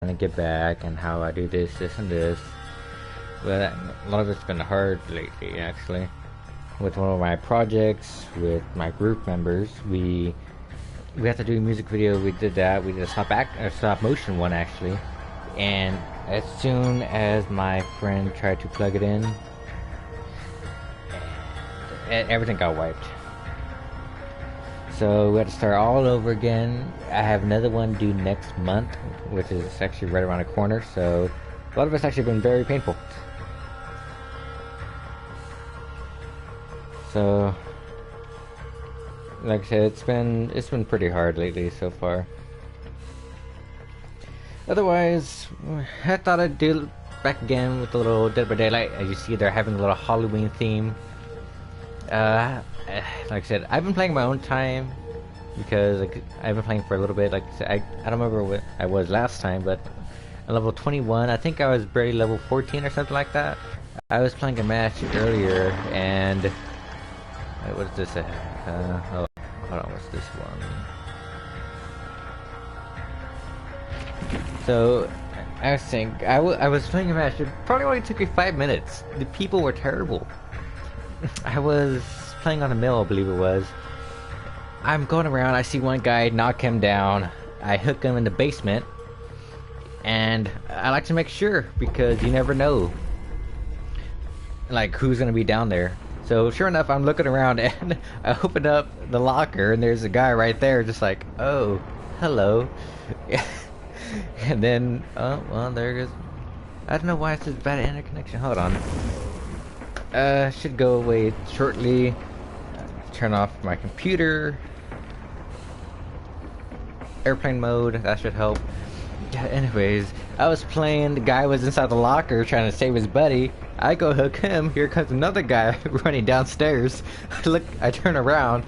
to get back and how I do this, and this. But a lot of it's been hard lately, actually. With one of my projects, with my group members, we have to do a music video. We did that. We did a stop motion one actually, and as soon as my friend tried to plug it in, everything got wiped. So we had to start all over again. I have another one due next month, which is actually right around the corner. So a lot of it's actually been very painful. So, like I said, it's been pretty hard lately so far. Otherwise, I thought I'd do back again with a little Dead by Daylight. As you see, they're having a little Halloween theme. Like I said, I've been playing my own time because I've been playing for a little bit. Like I said, I don't remember what I was last time, but at level 21, I think I was barely level 14 or something like that. I was playing a match earlier, and what is this? Oh, hold on, what's this one? So I was saying, I was playing a match. It probably only took me 5 minutes. The people were terrible. I was playing on a mill, I believe it was. I'm going around, I see one guy, knock him down. I hook him in the basement. And I like to make sure, because you never know, like, who's gonna be down there. So sure enough, I'm looking around and I open up the locker and there's a guy right there just like, oh, hello. And then, oh, well, there goes. I don't know why it's such bad internet connection. Hold on. Should go away shortly. Turn off my computer. Airplane mode, that should help. Yeah, anyways, I was playing, the guy was inside the locker trying to save his buddy. I go hook him, here comes another guy running downstairs. I turn around,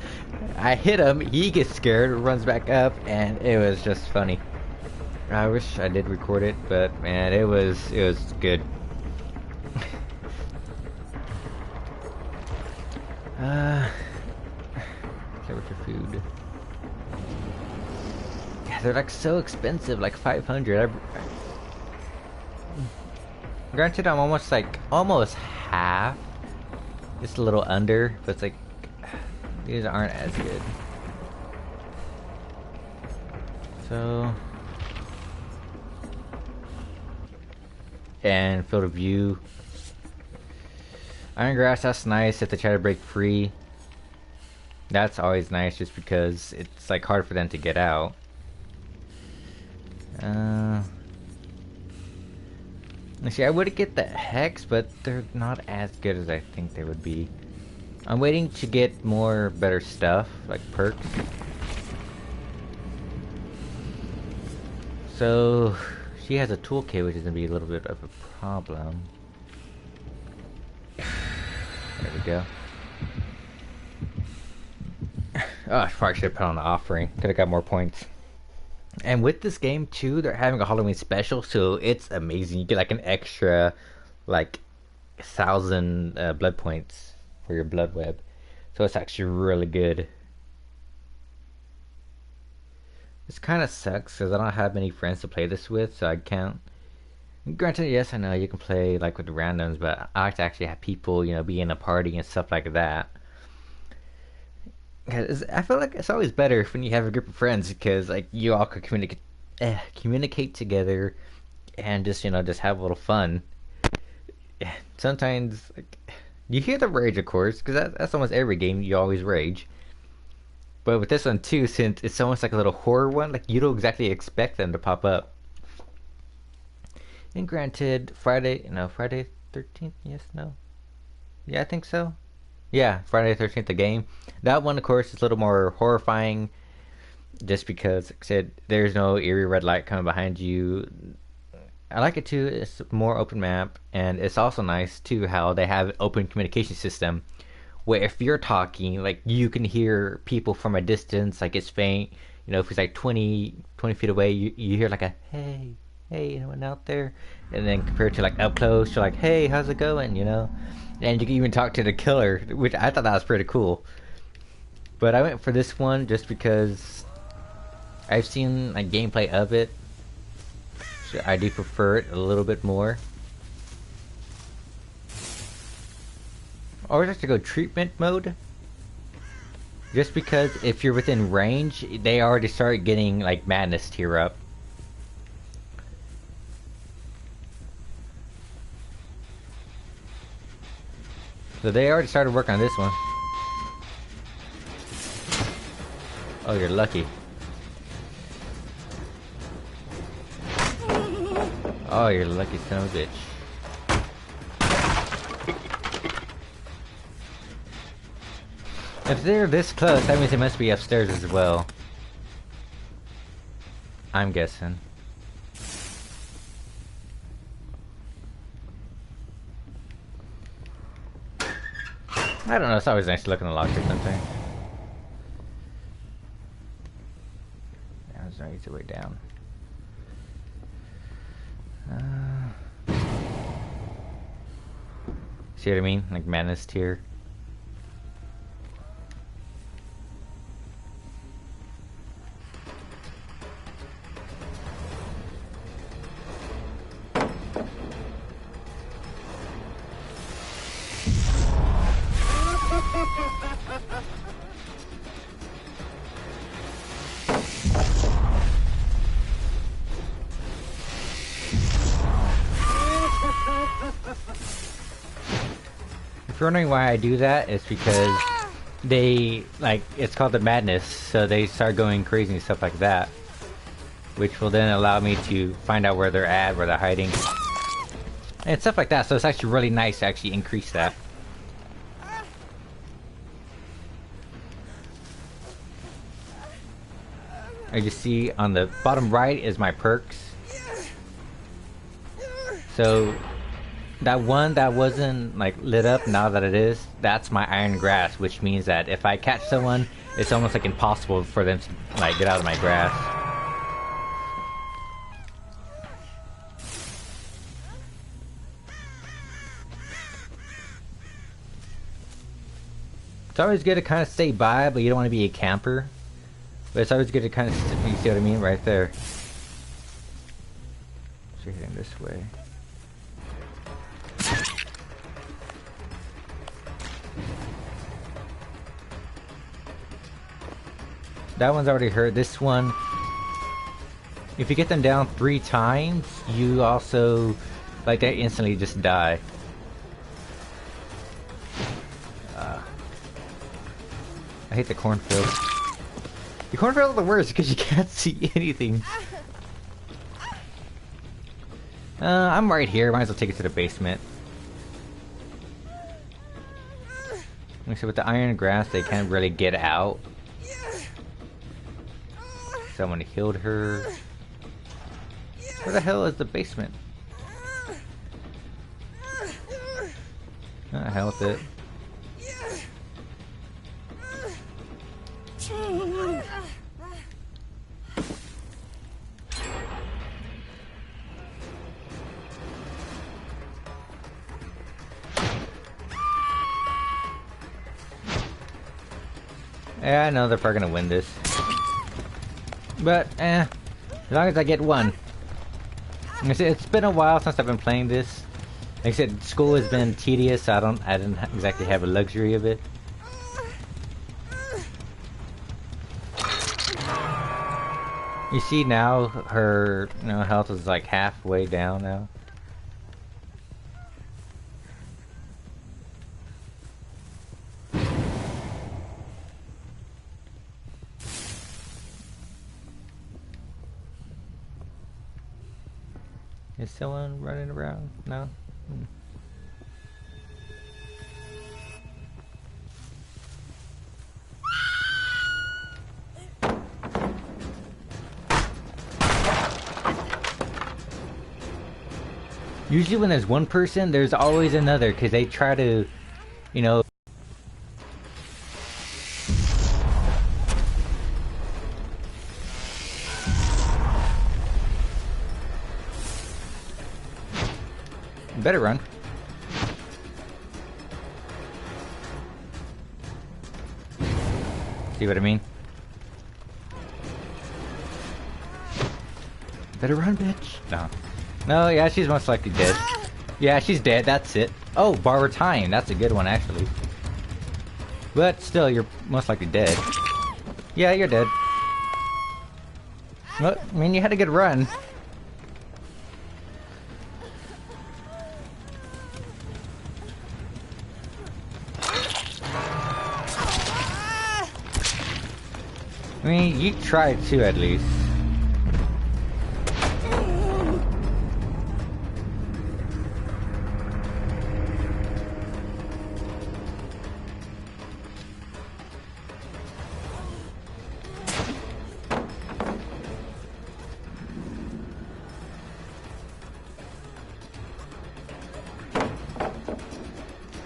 I hit him, he gets scared, runs back up, and it was just funny. I wish I did record it, but man, it was good. Play with your food. Yeah, they're like so expensive, like 500. Granted, I'm almost half, just a little under, but it's like these aren't as good. So, and field of view. Iron grass, that's nice if they try to break free. That's always nice just because it's like hard for them to get out. See, I would get the hex, but they're not as good as I think they would be. I'm waiting to get more better stuff, like perks. So, she has a toolkit, which is going to be a little bit of a problem. There we go. Oh, I probably should have put on the offering. Could have got more points. And with this game too, they're having a Halloween special, so it's amazing. You get like an extra, like, 1,000 blood points for your blood web. So it's actually really good. This kind of sucks because I don't have many friends to play this with, so I can't. Granted, yes, I know you can play like with randoms, but I like to actually have people, you know, be in a party and stuff like that. I feel like it's always better when you have a group of friends because like you all could communicate together and just, you know, just have a little fun. Sometimes like, you hear the rage, of course, because that's almost every game. You always rage. But with this one too, since it's almost like a little horror one, like you don't exactly expect them to pop up. And granted, Friday 13th, yes, no, yeah, I think so. Yeah, Friday the 13th, the game. That one, of course, is a little more horrifying, just because, like I said, there's no eerie red light coming behind you. I like it too. It's more open map, and it's also nice too how they have open communication system, where if you're talking, like you can hear people from a distance, like it's faint. You know, if it's like 20 feet away, you hear like a hey, anyone out there? And then compared to like up close, you're like, hey, how's it going? You know. And you can even talk to the killer, which I thought that was pretty cool. But I went for this one just because I've seen like gameplay of it. I do prefer it a little bit more. I always like to go treatment mode. Just because if you're within range, they already start getting like madness tier up. So they already started working on this one. Oh, you're lucky. Oh, you're lucky son of a bitch. If they're this close, that means they must be upstairs as well. I'm guessing. I don't know, it's always nice to look in the locker or something. There's no easy way down. See what I mean? Like madness tier. If you're wondering why I do that, it's because they, like, it's called the madness, so they start going crazy and stuff like that. Which will then allow me to find out where they're at, where they're hiding. And stuff like that, so it's actually really nice to actually increase that. As you see on the bottom right is my perks. So that one that wasn't like lit up, now that it is, that's my iron grass, which means that if I catch someone, it's almost like impossible for them to like get out of my grass. It's always good to kind of stay by, but you don't want to be a camper. But it's always good to kind of, you see what I mean? Right there. So you're heading this way. That one's already hurt. This one, if you get them down 3 times, you also, like, they instantly just die. I hate the cornfield. The cornfield is the worst because you can't see anything. I'm right here. Might as well take it to the basement. Like I said, with the iron grass, they can't really get out. Someone killed her. Where the hell is the basement? Ah, hell with it. Yeah, I know they're probably gonna win this. But, as long as I get one. Like I said, it's been a while since I've been playing this. Like I said, school has been tedious, so I didn't exactly have a luxury of it. You see now, her health is like halfway down now. Is someone running around? No? Usually when there's one person, there's always another, because they try to, you know... Better run. See what I mean? Better run, bitch. No. No, yeah, she's most likely dead. Yeah, she's dead, that's it. Oh, borrowed time, that's a good one actually. But still, you're most likely dead. Yeah, you're dead. Well, I mean, you had a good run. I mean, you tried to at least.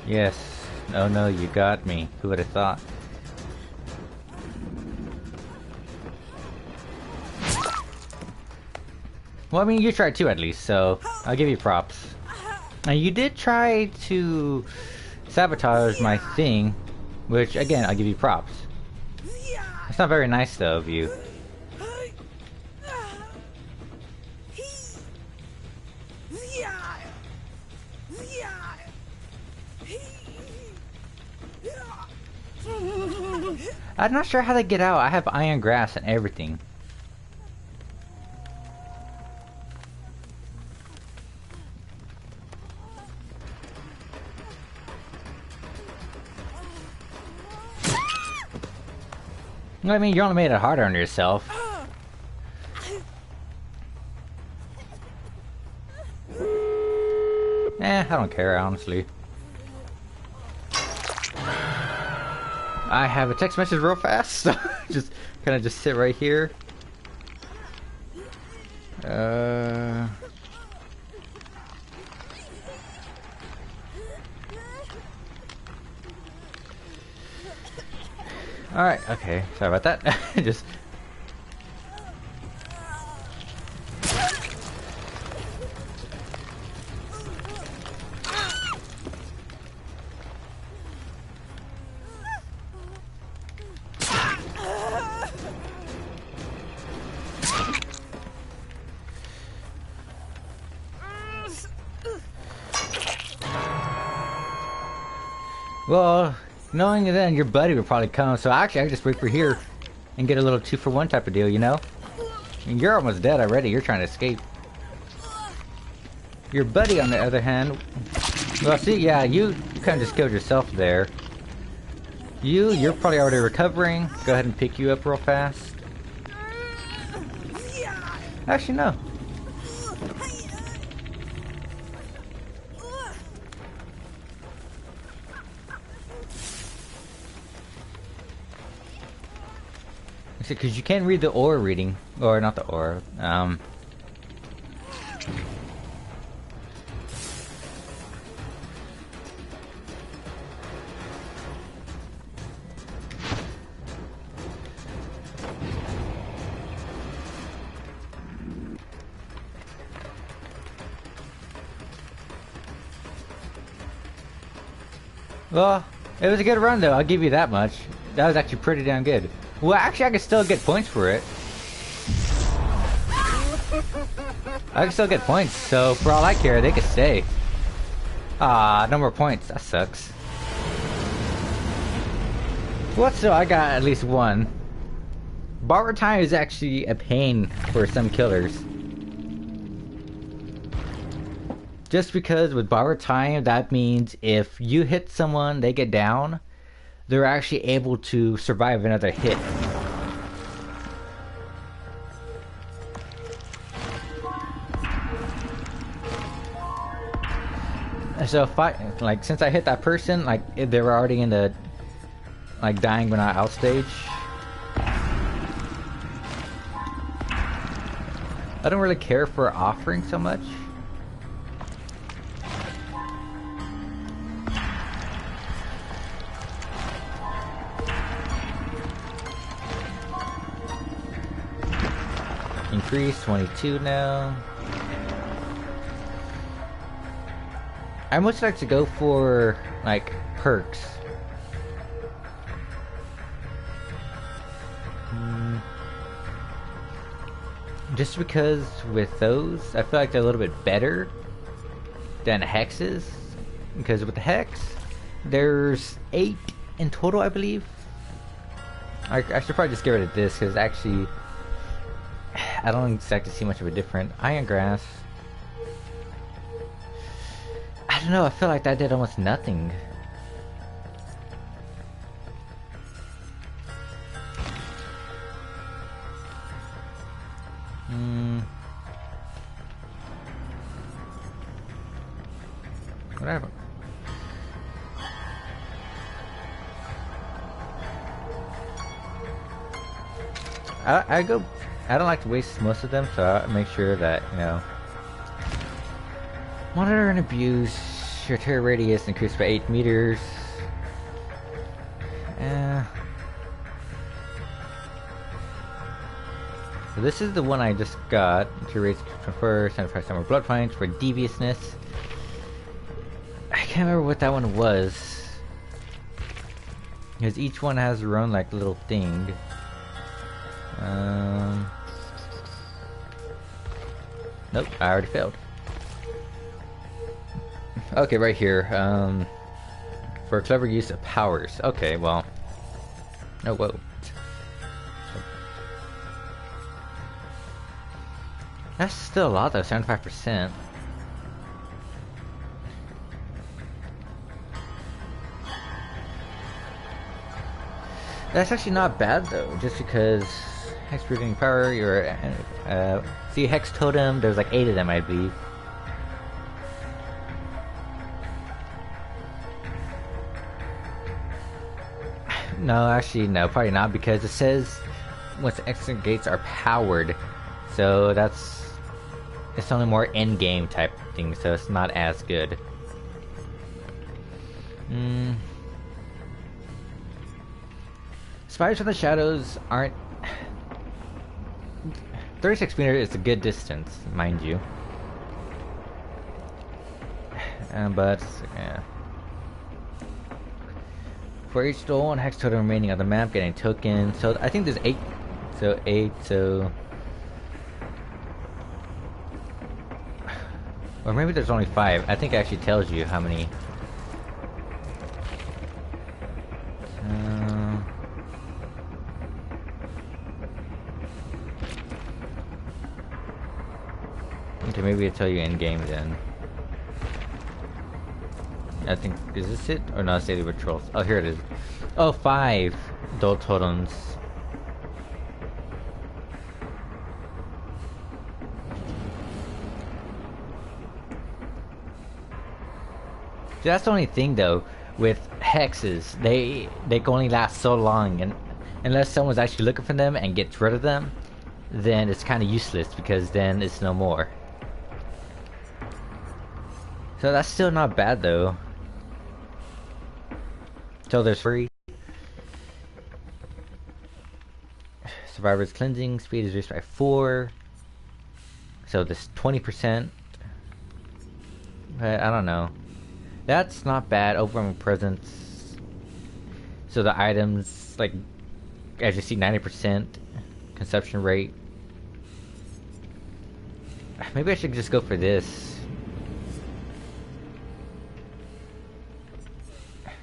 Yes. Oh no, you got me. Who would have thought? Well, I mean, you tried too at least, so I'll give you props. Now, you did try to sabotage my thing, which, again, I'll give you props. It's not very nice, though, of you. I'm not sure how they get out. I have iron grass and everything. I mean, you only made it harder on yourself. I don't care, honestly. I have a text message real fast, so just kind of just sit right here. Alright, okay. Sorry about that. Just... Well, knowing then your buddy would probably come, so actually I can just wait for here and get a little 2-for-1 type of deal, you know? I mean, you're almost dead already, you're trying to escape. Your buddy, on the other hand... Well, see, yeah, you kind of just killed yourself there. You're probably already recovering. Go ahead and pick you up real fast. Actually, no. Because you can't read the aura reading, or not the aura. Well, it was a good run though. I'll give you that much. That was actually pretty damn good. Well, actually, I can still get points for it. I can still get points, so for all I care, they can stay. Ah, no more points. That sucks. Well, so I got at least one. Borrowed time is actually a pain for some killers. Just because with borrowed time, that means if you hit someone, they get down, they're actually able to survive another hit. So if I, like, since I hit that person, like, they were already in the, like, dying but not out stage. I don't really care for offering so much. Increase 22 now. I much like to go for like perks. Just because with those, I feel like they're a little bit better than hexes. Because with the hex, there's 8 in total, I believe. I should probably just get rid of this because actually, I don't exactly see much of a difference. Iron grass. I don't know. I feel like that did almost nothing. Whatever. I don't like to waste most of them, so I make sure that, you know, monitor and abuse. Your tear radius increased by 8 meters. So this is the one I just got. Tear rates confer 75 more blood points for deviousness. I can't remember what that one was. Because each one has their own like little thing. Nope, I already failed. Okay, right here. For clever use of powers. Okay, well. Oh, whoa. That's still a lot though, 75%. That's actually not bad though, just because hex breathing power, your see hex totem, there's like 8 of them I believe. No, actually no, probably not, because it says once the exit gates are powered, so it's only more end game type thing, so it's not as good. Spiders from the shadows aren't. 36 meters is a good distance, mind you. But yeah. For each stolen hex totem remaining on the map, getting tokens. So I think there's 8. So 8. So. Or maybe there's only 5. I think it actually tells you how many. Okay, maybe it'll tell you in game then. I think, is this it? Or no, it's daily patrols. Oh, here it is. Oh, 5 dull totems. See, that's the only thing though with hexes. They can only last so long, and unless someone's actually looking for them and gets rid of them, then it's kind of useless because then it's no more. So that's still not bad though. So there's 3. Survivor's cleansing speed is reduced by 4. So this 20%. But I don't know. That's not bad. Overwhelming presence. So the items, like, as you see, 90% consumption rate. Maybe I should just go for this.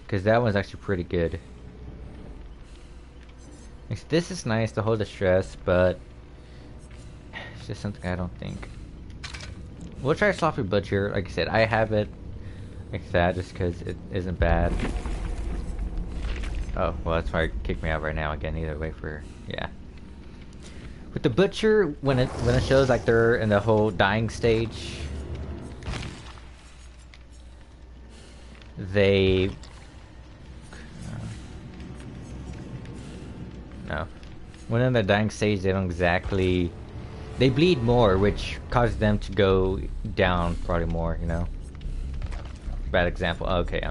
Because that one's actually pretty good. This is nice to hold the stress, but it's just something I don't think. We'll try Sloppy Butcher. Like I said, I have it like that just because it isn't bad. Oh, well, that's why it kicked me out right now again. Either way, for yeah. With the Butcher, when it shows like they're in the whole dying stage, they. No. When in the dying stage, they don't exactly. They bleed more, which causes them to go down probably more, you know? Bad example. Okay,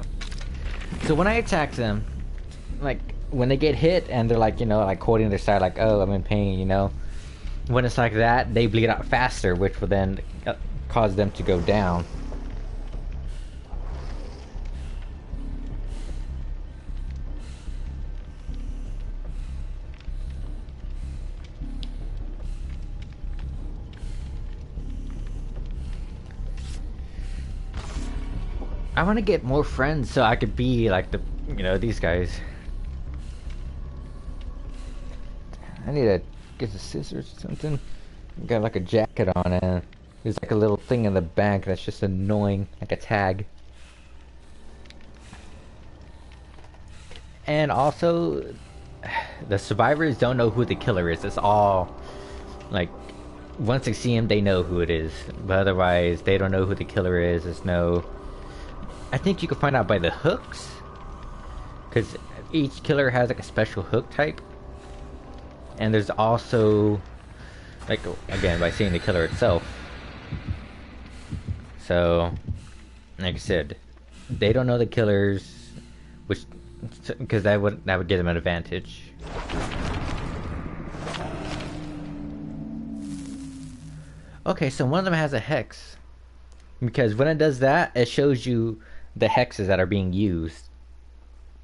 so when I attack them, like, when they get hit and they're like, you know, like holding their side, like, oh, I'm in pain, you know? When it's like that, they bleed out faster, which will then cause them to go down. I want to get more friends so I could be like these guys. I need to get the scissors or something. Got like a jacket on it. There's like a little thing in the back that's just annoying, like a tag. And also, the survivors don't know who the killer is. It's all like, once they see him, they know who it is. But otherwise, they don't know who the killer is. There's no. I think you can find out by the hooks, because each killer has like a special hook type. And there's also, like, again, by seeing the killer itself. So, like I said, they don't know the killers, which, because that would give them an advantage. Okay, so one of them has a hex, because when it does that, it shows you the hexes that are being used.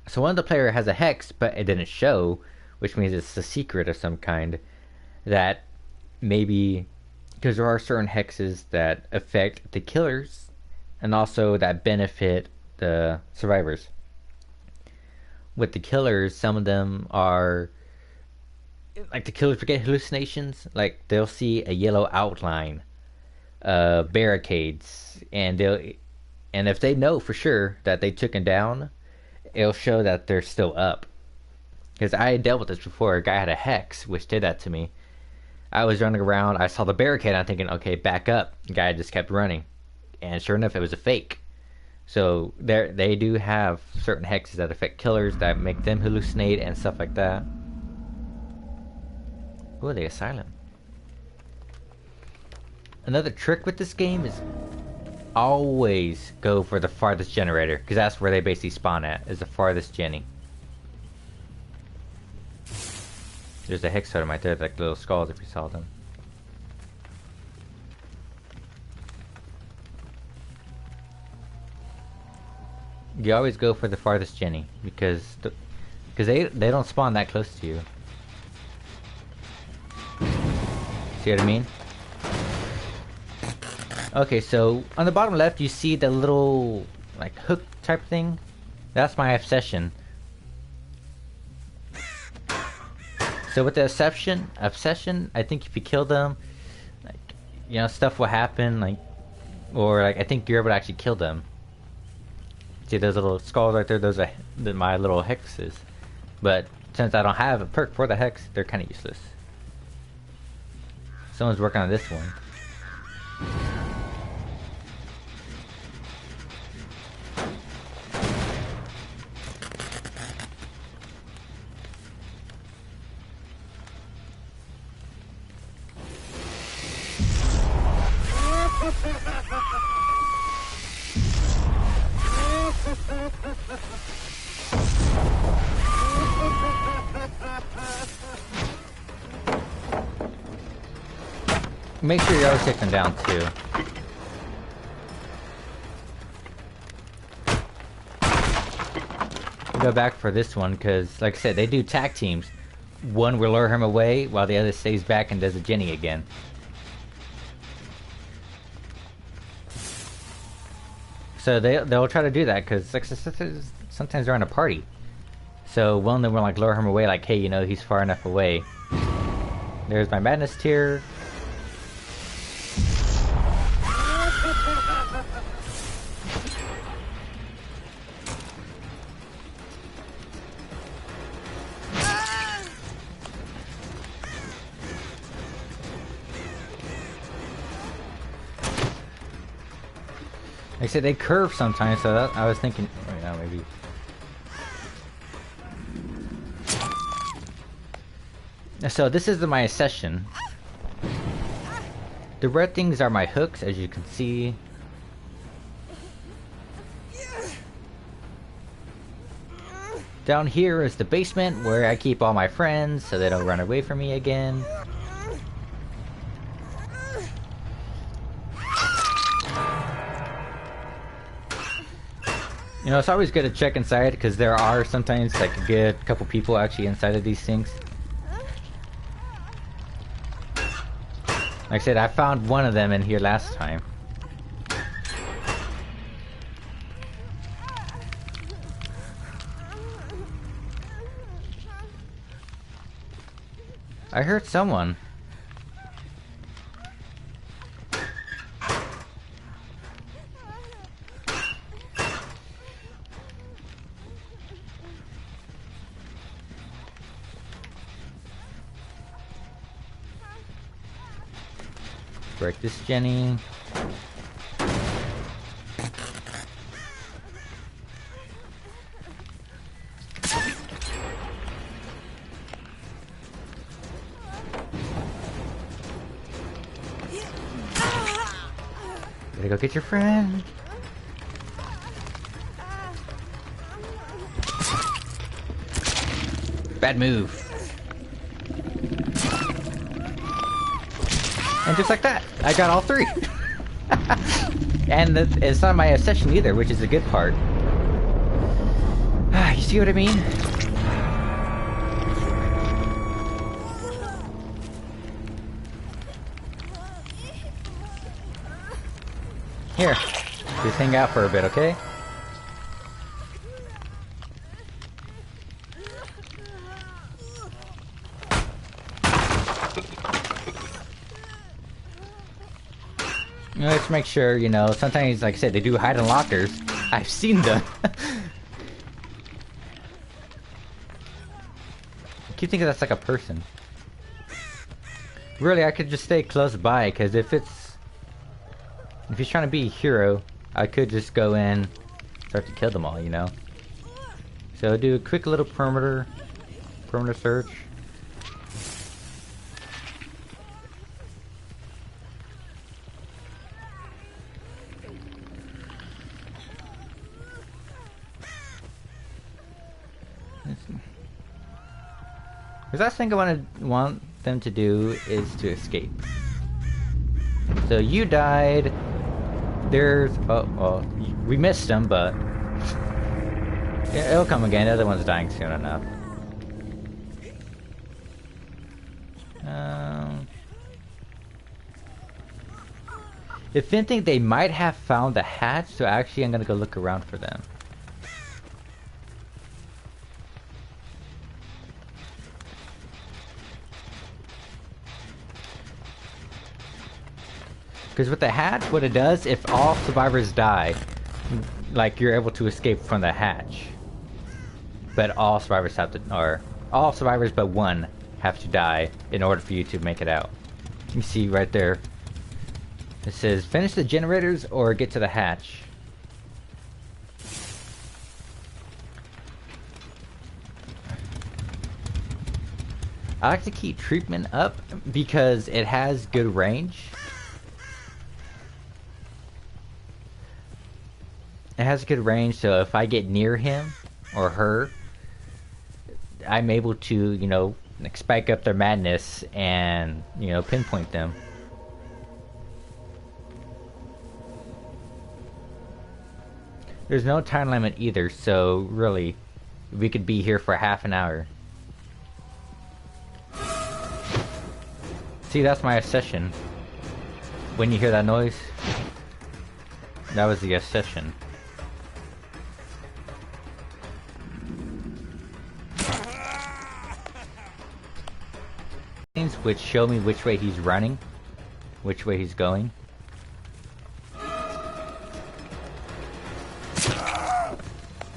So one of the player has a hex, but it didn't show, which means it's a secret of some kind. That maybe, because there are certain hexes that affect the killers, and also that benefit the survivors. With the killers, some of them are, like, the killers get hallucinations. Like, they'll see a yellow outline, barricades, and if they know for sure that they took them down, it'll show that they're still up. Because I dealt with this before. A guy had a hex, which did that to me. I was running around, I saw the barricade, I'm thinking, okay, back up. The guy just kept running. And sure enough, it was a fake. So they do have certain hexes that affect killers, that make them hallucinate and stuff like that. Ooh, the asylum. Another trick with this game is always go for the farthest generator, because that's where they basically spawn at, is the farthest Jenny. There's a hex totem right there, like little skulls if you saw them. You always go for the farthest Jenny, because they don't spawn that close to you. See what I mean? Okay, so on the bottom left you see the little like hook type thing. That's my obsession. So with the obsession, I think if you kill them, like, stuff will happen, like, or like I think you're able to actually kill them. See those little skulls right there? Those are my little hexes. But since I don't have a perk for the hex, they're kind of useless. Someone's working on this one. Make sure you always take them down too. We'll go back for this one because, like I said, they do tag teams. One will lure him away while the other stays back and does a Jenny again. So they'll try to do that because, like, sometimes they're on a party. So one of them will like lure him away, like, hey, he's far enough away. There's my madness tier. Like I said, they curve sometimes, so I was thinking, maybe. So this is my session. The red things are my hooks, as you can see. Down here is the basement where I keep all my friends so they don't run away from me again. It's always good to check inside because there are sometimes like a good couple people actually inside of these things. Like I said, I found one of them in here last time. I heard someone. Break this, Jenny. Gotta go get your friend. Bad move. And just like that, I got all three. And it's not my obsession either, which is a good part. You see what I mean? Here, just hang out for a bit, okay? Let's make sure, you know, sometimes, like I said, they do hide in lockers. I've seen them. I keep thinking that's like a person. Really, I could just stay close by, because if he's trying to be a hero, I could just go in, start to kill them all, you know? So do a quick little perimeter search. The last thing I want them to do is to escape. So you died. There's well, we missed him, but it'll come again. The other one's dying soon enough. If anything, they might have found the hatch. So actually, I'm gonna go look around for them. Because with the hatch, what it does, if all survivors die, like you're able to escape from the hatch. But all survivors have to, or all survivors but one have to die in order for you to make it out. You see right there. It says finish the generators or get to the hatch. I like to keep treatment up because it has good range. It has good range, so if I get near him or her, I'm able to, you know, like spike up their madness and, you know, pinpoint them. There's no time limit either, so really, we could be here for half an hour. See, that's my obsession. When you hear that noise, that was the obsession. Which show me which way he's running, which way he's going.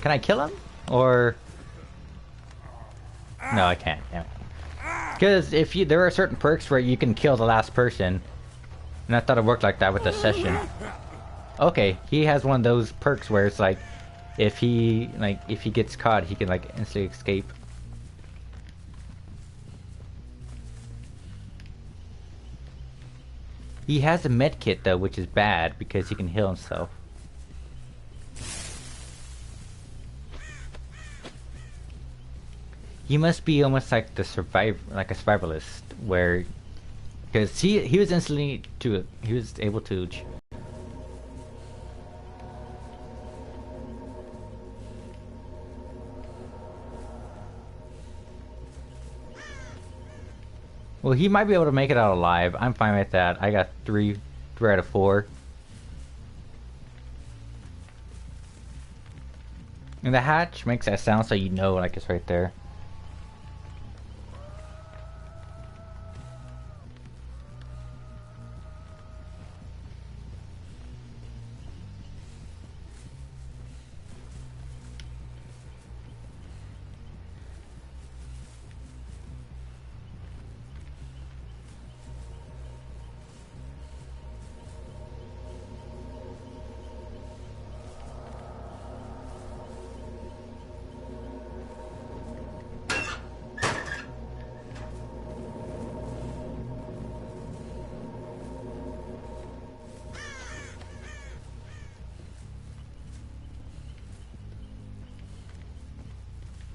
Can I kill him? Or no, I can't. Because if you, there are certain perks where you can kill the last person, and I thought it worked like that with the session. Okay, he has one of those perks where it's like, if he gets caught, he can like instantly escape. He has a med kit though, which is bad because he can heal himself. He must be almost like the like a survivalist, where because he was instantly he was able to. Well, he might be able to make it out alive. I'm fine with that. I got 3 out of 4. And the hatch makes that sound so you know, like it's right there.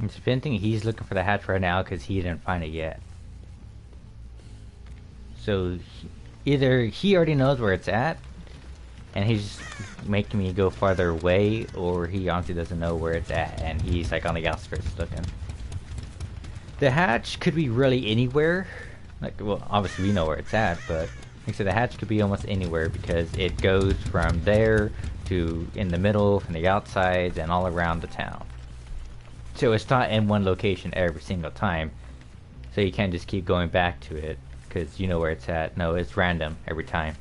It's venting. He's looking for the hatch right now because he didn't find it yet. So either he already knows where it's at, and he's making me go farther away, or he honestly doesn't know where it's at, and he's like on the outskirts looking. The hatch could be really anywhere. Like, well, obviously we know where it's at, but like I said, the hatch could be almost anywhere because it goes from there to in the middle, from the outsides, and all around the town. So it's not in one location every single time. So you can't just keep going back to it because you know where it's at. No, it's random every time.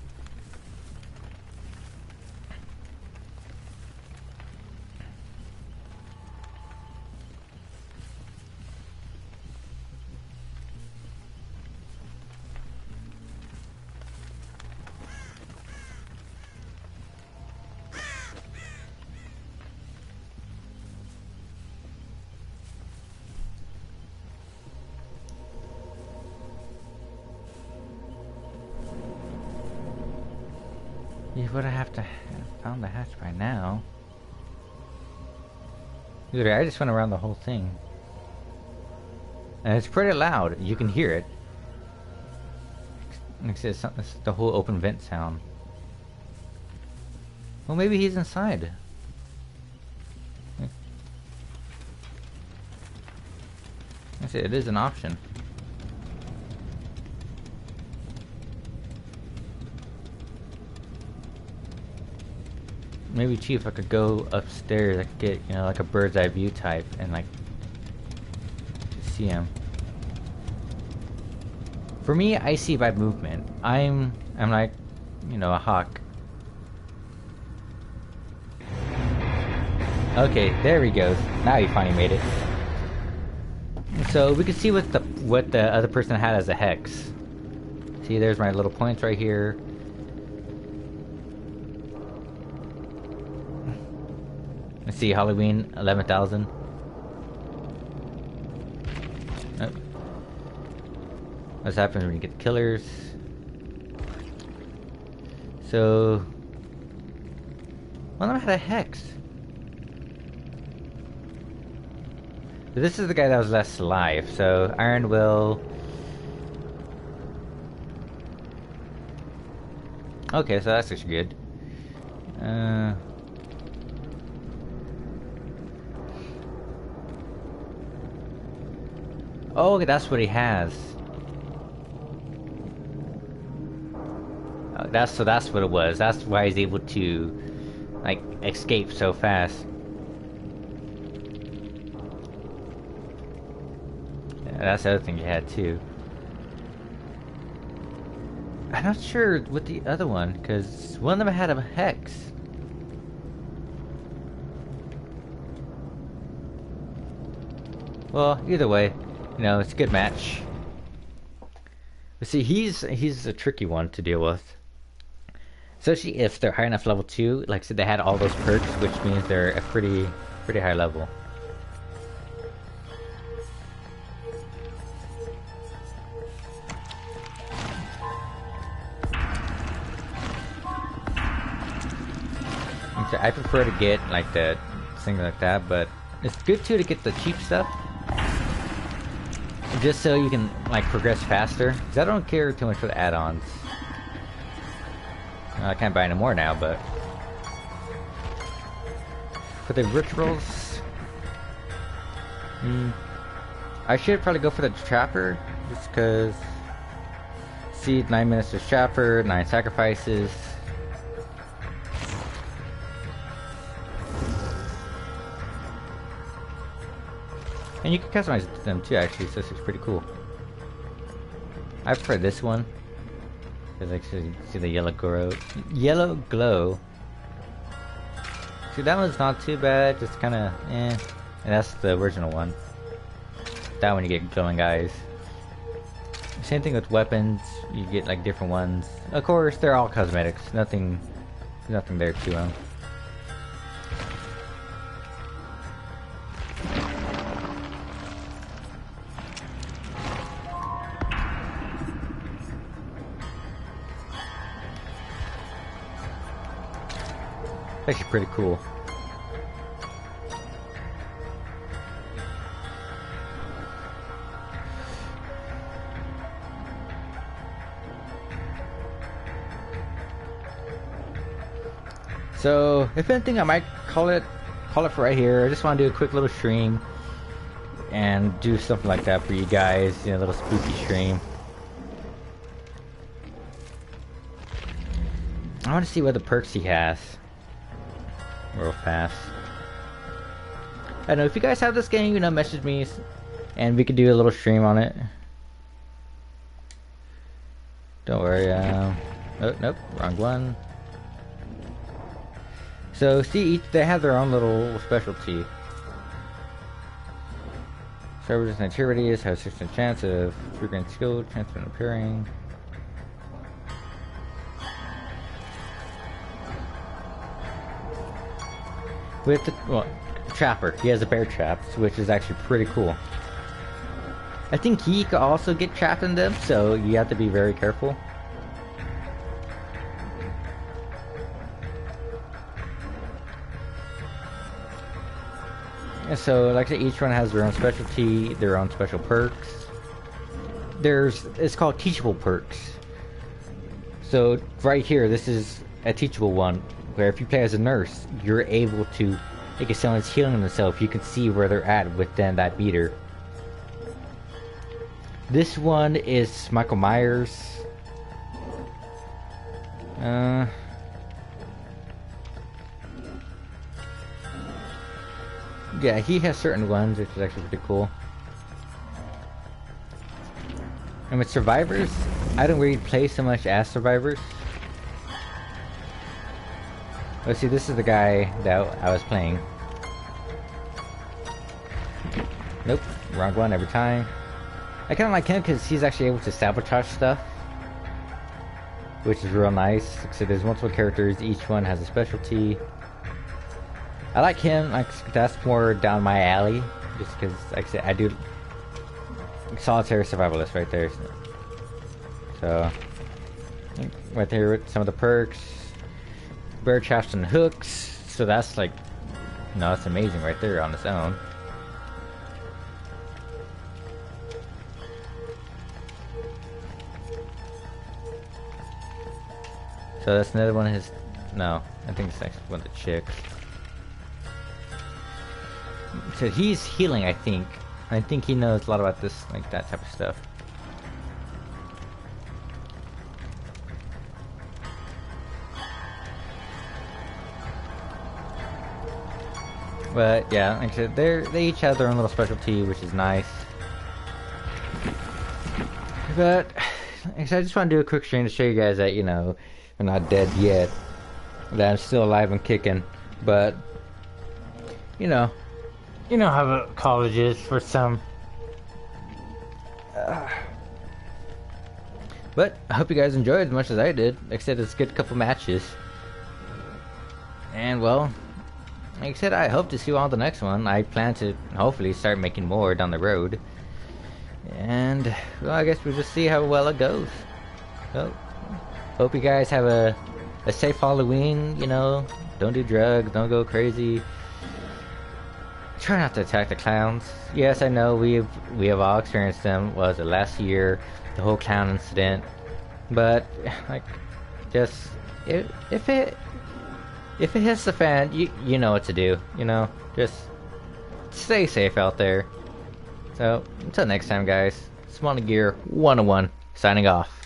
You would have to have found the hatch by now. Dude, I just went around the whole thing. And it's pretty loud. You can hear it. It's the whole open vent sound. Well, maybe he's inside. I say it is an option. Maybe, Chief, I could go upstairs. I could get, you know, like a bird's eye view type and like see him. For me, I see by movement. I'm like, you know, a hawk. Okay, there he goes. Now he finally made it. So we can see what the other person had as a hex. See, there's my little points right here. Let's see, Halloween 11,000. Oh. What's happening when you get the killers? So, one of them had a hex. But this is the guy that was less alive. So Iron Will. Okay, so that's actually good. Oh, okay, that's what he has. That's what it was. That's why he's able to, like, escape so fast. Yeah, that's the other thing he had too. I'm not sure with the other one, because one of them had a hex. Well, either way. You know, it's a good match. But see, he's a tricky one to deal with. Especially if they're high enough level 2. Like I said, they had all those perks, which means they're a pretty high level. So I prefer to get like the thing like that, but it's good too to get the cheap stuff. Just so you can like progress faster. Cause I don't care too much for the add-ons. I can't buy any more now, but for the rituals, I should probably go for the trapper, just cause. See, 9 minutes to trapper, 9 sacrifices. And you can customize them too, actually, so this is pretty cool. I prefer this one. Because actually, see the yellow glow. Yellow glow. See, that one's not too bad, just kind of, eh. And that's the original one. That one you get glowing eyes. Same thing with weapons, you get like different ones. Of course, they're all cosmetics. Nothing there too. Actually pretty cool. So if anything, I might call it for right here. I just want to do a quick little stream and do something like that for you guys, you know, a little spooky stream. I want to see what the perks he has real fast. I don't know, if you guys have this game, you know, message me and we could do a little stream on it. Don't worry. Oh, nope, wrong one. So see, they have their own little specialty. Servers and activities have 6% chance of frequent skill transfer appearing. With the trapper, he has a bear trap, which is actually pretty cool. I think he could also get trapped in them, so you have to be very careful. And so, like I said, each one has their own specialty, their own special perks. It's called teachable perks. So right here, this is a teachable one, where if you play as a nurse, you're able to, like if someone's healing themselves, you can see where they're at within that meter. This one is Michael Myers. Yeah, he has certain ones, which is actually pretty cool. And with survivors, I don't really play so much as survivors. Let's see, this is the guy that I was playing. Nope, wrong one every time. I kind of like him because he's actually able to sabotage stuff, which is real nice. So there's multiple characters, each one has a specialty. I like him, like that's more down my alley, just because, like I said, I do solitary survivalist right there. So, right there with some of the perks, bear traps and hooks. So that's like, no, that's amazing right there on its own. So that's another one of his. No, I think it's actually one of the chicks. So he's healing, I think. I think he knows a lot about this, like that type of stuff. But yeah, like I said, they each have their own little specialty, which is nice. But like I said, I just want to do a quick stream to show you guys that, you know, I'm not dead yet. That I'm still alive and kicking. But you know how college is for some. But I hope you guys enjoyed as much as I did. Like I said, it's a good couple matches. And well, like I said, I hope to see you all the next one. I plan to hopefully start making more down the road. And well, I guess we'll just see how well it goes. So, hope you guys have a safe Halloween. You know, don't do drugs, don't go crazy. Try not to attack the clowns. Yes, I know we have all experienced them. Was it last year, the whole clown incident? But like, just if it hits the fan, you know what to do. You know, just stay safe out there. So until next time, guys. Swanna Gear 101 signing off.